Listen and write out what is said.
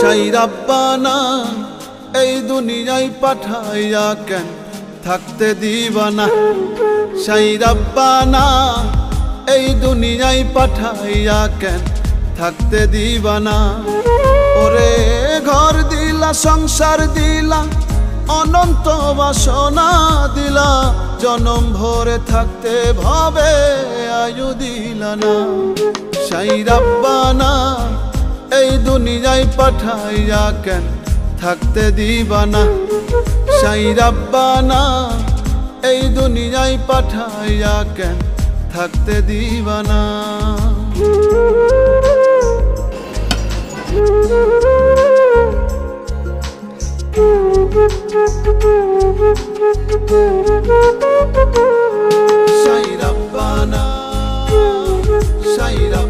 সাই রাব্বানা এই দুনিয়ায় পাঠাইয়া কেন থাকতে দিবানা। সাই রাব্বানা এই দুনিয়ায় পাঠাইয়া কেন থাকতে দিবানা। ওরে ঘর দিলা সংসার দিলা অনন্ত বাসনা দিলা, জনম ভরে থাকতে ভাবে আয়ু দিলা না। সাই রাব্বানা এই দুনিয়ায় পাঠাইয়া কেন থাকতে দিবানা। সাই রাব্বানা এই দুনিয়ায় পাঠাইয়া কেন থাকতে দিবানা। সাই রাব্বানা, সাই রাব্বানা।